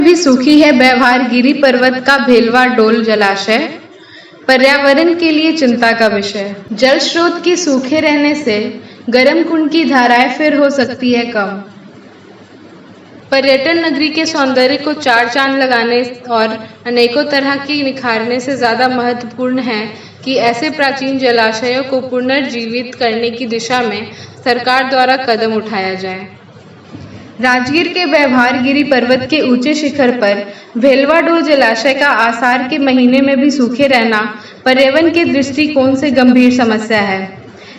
भी सूखी है व्यवहार गिरी पर्वत का भेलवा डोल जलाशय, पर्यावरण के लिए चिंता का विषय। जल स्रोत के सूखे रहने से गर्म कुंड की धाराएं फिर हो सकती है कम। पर्यटन नगरी के सौंदर्य को चार चांद लगाने और अनेकों तरह की निखारने से ज्यादा महत्वपूर्ण है कि ऐसे प्राचीन जलाशयों को पुनर्जीवित करने की दिशा में सरकार द्वारा कदम उठाया जाए। राजगीर के व्यवहारगिरी पर्वत के ऊंचे शिखर पर भेलवा डोल जलाशय का आषाढ़ के महीने में भी सूखे रहना पर्यावरण के दृष्टिकोण से गंभीर समस्या है,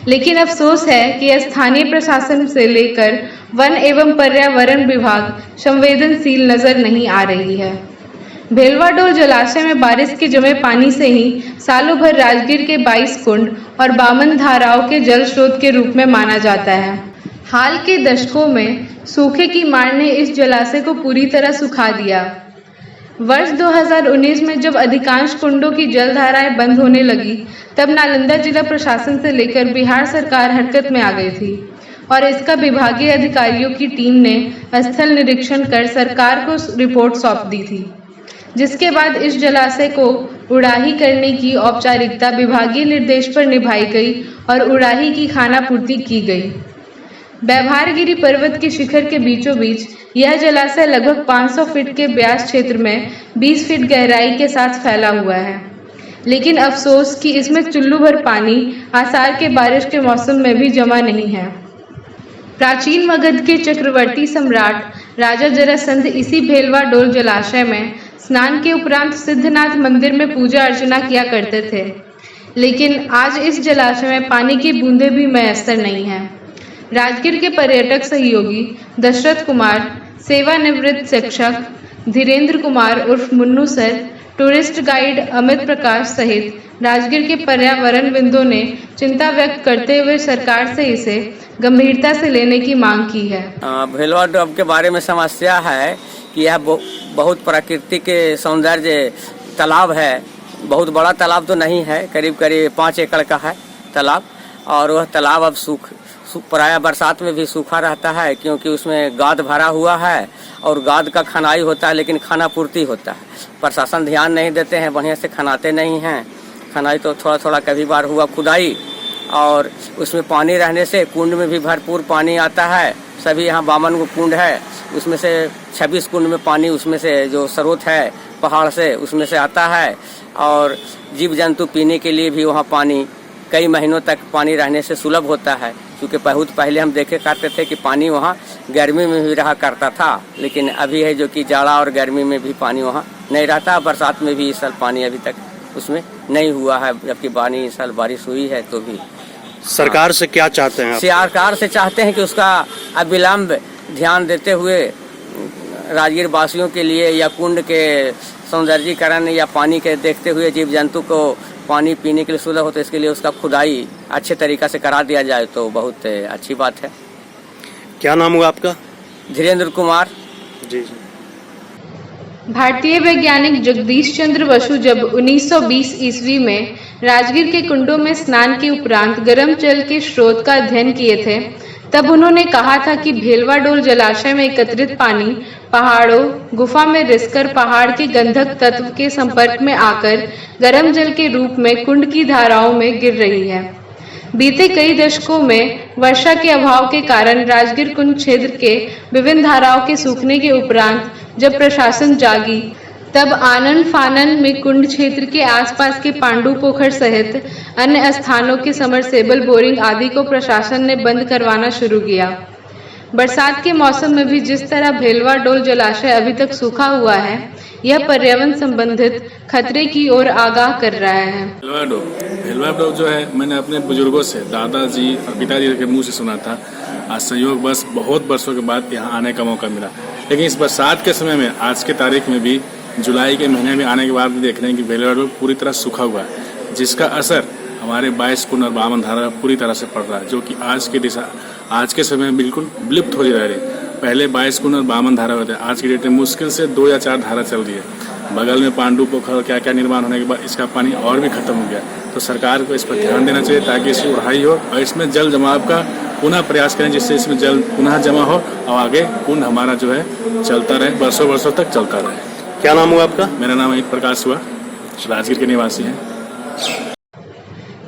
लेकिन अफसोस है कि स्थानीय प्रशासन से लेकर वन एवं पर्यावरण विभाग संवेदनशील नजर नहीं आ रही है। भेलवा डोल जलाशय में बारिश के जमे पानी से ही सालों भर राजगीर के 22 कुंड और 52 धाराओं के जल स्रोत के रूप में माना जाता है। हाल के दशकों में सूखे की मार ने इस जलाशय को पूरी तरह सुखा दिया। वर्ष 2019 में जब अधिकांश कुंडों की जलधाराएं बंद होने लगी, तब नालंदा जिला प्रशासन से लेकर बिहार सरकार हरकत में आ गई थी और इसका विभागीय अधिकारियों की टीम ने स्थल निरीक्षण कर सरकार को रिपोर्ट सौंप दी थी, जिसके बाद इस जलाशय को उड़ाही करने की औपचारिकता विभागीय निर्देश पर निभाई गई और उड़ाही की खानापूर्ति की गई। व्यवहारगिरी पर्वत के शिखर के बीचों बीच यह जलाशय लगभग 500 फीट के व्यास क्षेत्र में 20 फीट गहराई के साथ फैला हुआ है, लेकिन अफसोस कि इसमें चुल्लू भर पानी आसार के बारिश के मौसम में भी जमा नहीं है। प्राचीन मगध के चक्रवर्ती सम्राट राजा जरासंध इसी भेलवा डोल जलाशय में स्नान के उपरांत सिद्धनाथ मंदिर में पूजा अर्चना किया करते थे, लेकिन आज इस जलाशय में पानी की बूंदें भी मैसर नहीं है। राजगीर के पर्यटक सहयोगी दशरथ कुमार, सेवानिवृत्त शिक्षक धीरेन्द्र कुमार उर्फ Munnu sir, tourist guide Amit Prakash सहित राजगीर के पर्यावरणविदों ने चिंता व्यक्त करते हुए सरकार से इसे गंभीरता से लेने की मांग की है। भेलवा डोल के बारे में समस्या है कि यह बहुत प्रकृति के सौंदर्य तालाब है। बहुत बड़ा तालाब तो नहीं है, करीब करीब 5 एकड़ का है तालाब, और वह तालाब अब प्रायः बरसात में भी सूखा रहता है, क्योंकि उसमें गाद भरा हुआ है और गाद का खनाई होता है, लेकिन खाना पूर्ति होता है। प्रशासन ध्यान नहीं देते हैं, बढ़िया से खनाते नहीं हैं। खनाई तो थोड़ा थोड़ा कभी बार हुआ खुदाई, और उसमें पानी रहने से कुंड में भी भरपूर पानी आता है। सभी यहाँ 52 कुंड है, उसमें से 26 कुंड में पानी उसमें से जो स्रोत है पहाड़ से उसमें से आता है, और जीव जंतु पीने के लिए भी वहाँ पानी कई महीनों तक पानी रहने से सुलभ होता है। क्योंकि बहुत पहले हम देखे करते थे कि पानी वहाँ गर्मी में भी रहा करता था, लेकिन अभी है जो कि जाड़ा और गर्मी में भी पानी वहाँ नहीं रहता। बरसात में भी इस साल पानी अभी तक उसमें नहीं हुआ है, जबकि पानी इस साल बारिश हुई है तो भी। सरकार से क्या चाहते हैं आप? सरकार से चाहते हैं कि उसका अविलंब ध्यान देते हुए राजगीर वासियों के लिए या कुंड के सौंदर्यीकरण या पानी के देखते हुए जीव जंतु को पानी पीने के लिए सुलभ हो, तो इसके लिए उसका खुदाई अच्छे तरीक़ा से करा दिया जाए तो बहुत अच्छी बात है। क्या नाम हुआ आपका? धीरेन्द्र कुमार जी। भारतीय वैज्ञानिक जगदीश चंद्र बसु जब 1920 ईस्वी में राजगीर के कुंडों में स्नान के उपरांत गर्म जल के स्रोत का अध्ययन किए थे, तब उन्होंने कहा था कि भेलवा डोल जलाशय में एकत्रित पानी पहाड़ों गुफा में रिसकर पहाड़ के गंधक तत्व के संपर्क में आकर गर्म जल के रूप में कुंड की धाराओं में गिर रही है। बीते कई दशकों में वर्षा के अभाव के कारण राजगीर कुंड क्षेत्र के विभिन्न धाराओं के सूखने के उपरांत जब प्रशासन जागी, तब आनन फानन में कुंड क्षेत्र के आसपास के पांडु पोखर सहित अन्य स्थानों के समरसेबल बोरिंग आदि को प्रशासन ने बंद करवाना शुरू किया। बरसात के मौसम में भी जिस तरह भेलवा डोल जलाशय अभी तक सूखा हुआ है, यह पर्यावरण संबंधित खतरे की ओर आगाह कर रहा है। भेलवा डोल जो है, मैंने अपने बुजुर्गों से, दादाजी और पिताजी के मुंह से सुना था। आज संयोग बस बहुत वर्षों के बाद यहाँ आने का मौका मिला, लेकिन इस बरसात के समय में आज के तारीख में भी जुलाई के महीने में आने के बाद भी देख रहे हैं कि भेलवा डोल पूरी तरह सूखा हुआ है, जिसका असर हमारे 22 कुंड और 52 धारा पूरी तरह से पड़ रहा है, जो कि आज के समय में बिल्कुल विलुप्त हो जा रही है। पहले 22 कुंड और 52 धारा होते हैं, आज की डेट में मुश्किल से 2 या 4 धारा चल रही है। बगल में पांडु पोखर क्या क्या निर्माण होने के बाद इसका पानी और भी खत्म हो गया। तो सरकार को इस पर ध्यान देना चाहिए ताकि इसकी उड़ाई हो और इसमें जल जमाव का पुनः प्रयास करें जिससे इसमें जल पुनः जमा हो और आगे कुंड हमारा जो है चलता रहे, वर्षों वर्षों तक चलता रहे। क्या नाम हुआ आपका? मेरा नाम अमित प्रकाश हुआ, राजगीर के निवासी हैं।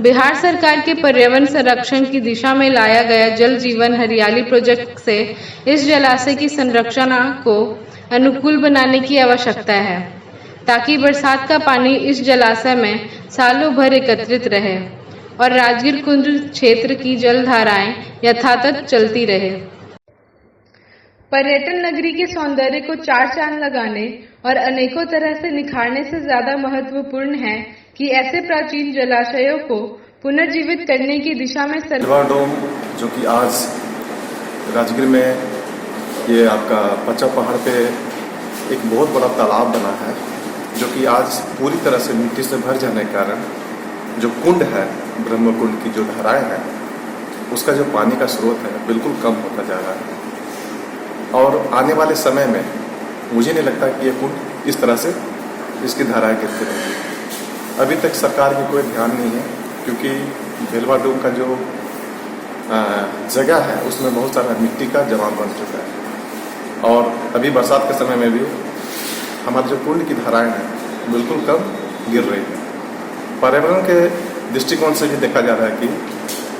बिहार सरकार के पर्यावरण संरक्षण की दिशा में लाया गया जल जीवन हरियाली प्रोजेक्ट से इस जलाशय की संरचना को अनुकूल बनाने की आवश्यकता है ताकि बरसात का पानी इस जलाशय में सालों भर एकत्रित रहे और राजगीर कुंड क्षेत्र की जलधाराएं यथातथ चलती रहे। पर्यटन नगरी के सौंदर्य को चार चांद लगाने और अनेकों तरह से निखारने से ज्यादा महत्वपूर्ण है कि ऐसे प्राचीन जलाशयों को पुनर्जीवित करने की दिशा में भेलवा डैम जो कि आज राजगीर में ये आपका पच्चा पहाड़ पे एक बहुत बड़ा तालाब बना है, जो कि आज पूरी तरह से मिट्टी से भर जाने के कारण जो कुंड है, ब्रह्म कुंड की जो धाराएं हैं, उसका जो पानी का स्रोत है बिल्कुल कम होता जा रहा है। और आने वाले समय में मुझे नहीं लगता कि ये कुंड इस तरह से इसकी धाराएं गिरती रहेंगी। अभी तक सरकार की कोई ध्यान नहीं है, क्योंकि भेलवा डैम का जो जगह है उसमें बहुत सारा मिट्टी का जमाव बन चुका है और अभी बरसात के समय में भी हमारे जो कुंड की धाराएं हैं बिल्कुल कम गिर रही है। पर्यावरण के दृष्टिकोण से भी देखा जा रहा है कि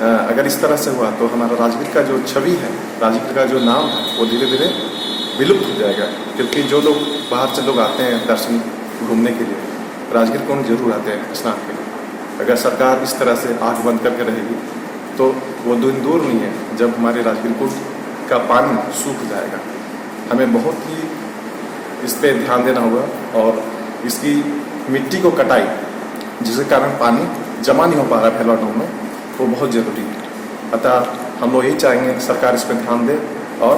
अगर इस तरह से हुआ तो हमारा राजगीर का जो छवि है, राजगीर का जो नाम है, वो धीरे धीरे विलुप्त हो जाएगा। क्योंकि जो लोग बाहर से लोग आते हैं दर्शन घूमने के लिए, राजगीर कुंड जरूर आते हैं स्नान के लिए। अगर सरकार इस तरह से आँख बंद करके रहेगी तो वो दिन दूर नहीं है जब हमारे राजगीर कुंड का पानी सूख जाएगा। हमें बहुत ही इस पर ध्यान देना होगा और इसकी मिट्टी को कटाई जिसके कारण पानी जमा नहीं हो पा रहा है भेलवा डैम में, वो बहुत ज़रूरी है। अतः हम लोग यही चाहेंगे कि सरकार इस पर ध्यान दे और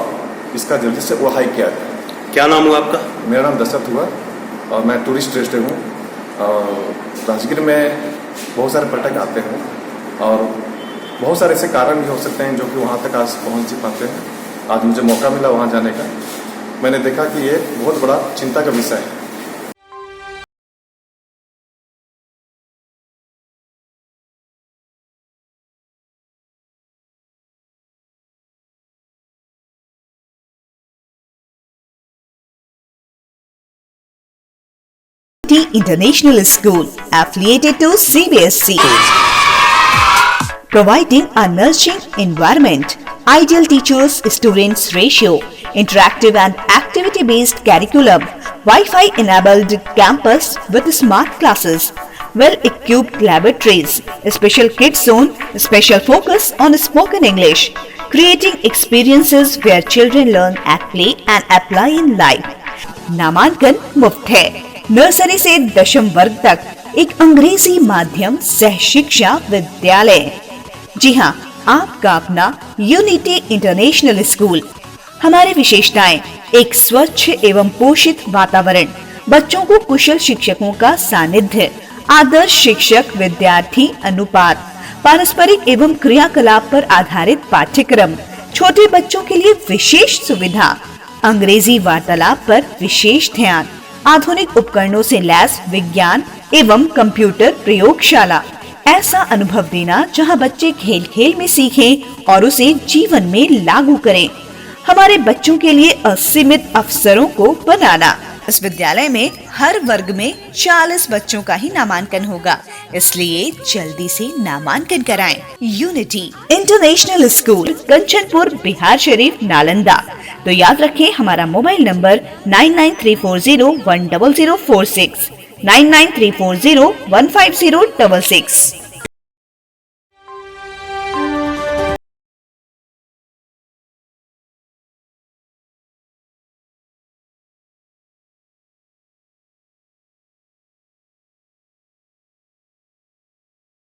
इसका जल्दी से उहाई किया जाए। क्या नाम हुआ आपका? मेरा नाम दशरथ हुआ और मैं टूरिस्ट रेस्टर हूँ। और राजगीर में बहुत सारे पर्यटक आते हैं और बहुत सारे ऐसे कारण भी हो सकते हैं जो कि वहाँ तक आज पहुँच नहीं पाते हैं। आज मुझे मौका मिला वहाँ जाने का, मैंने देखा कि ये बहुत बड़ा चिंता का विषय है। International School affiliated to CBSE, providing a nurturing environment, ideal teachers students ratio, interactive and activity based curriculum, Wi-Fi enabled campus with smart classes, well equipped laboratories, special kids zone, special focus on spoken English, creating experiences where children learn at play and apply in life। नामांकन मुफ्त है। Nursery से दशम वर्ग तक एक अंग्रेजी माध्यम सह शिक्षा विद्यालय। जी हाँ, आपका अपना यूनिटी इंटरनेशनल स्कूल। हमारी विशेषताएं: एक स्वच्छ एवं पोषित वातावरण, बच्चों को कुशल शिक्षकों का सानिध्य, आदर्श शिक्षक विद्यार्थी अनुपात, पारस्परिक एवं क्रियाकलाप पर आधारित पाठ्यक्रम, छोटे बच्चों के लिए विशेष सुविधा, अंग्रेजी वार्तालाप पर विशेष ध्यान, आधुनिक उपकरणों से लैस विज्ञान एवं कंप्यूटर प्रयोगशाला। ऐसा अनुभव देना जहां बच्चे खेल खेल में सीखें और उसे जीवन में लागू करें। हमारे बच्चों के लिए असीमित अवसरों को बनाना। इस विद्यालय में हर वर्ग में 40 बच्चों का ही नामांकन होगा, इसलिए जल्दी से नामांकन कराएं। Unity international school, Kanchanpur, Bihar Sharif, Nalanda. तो याद रखें हमारा मोबाइल नंबर 9934010046, 9934015066।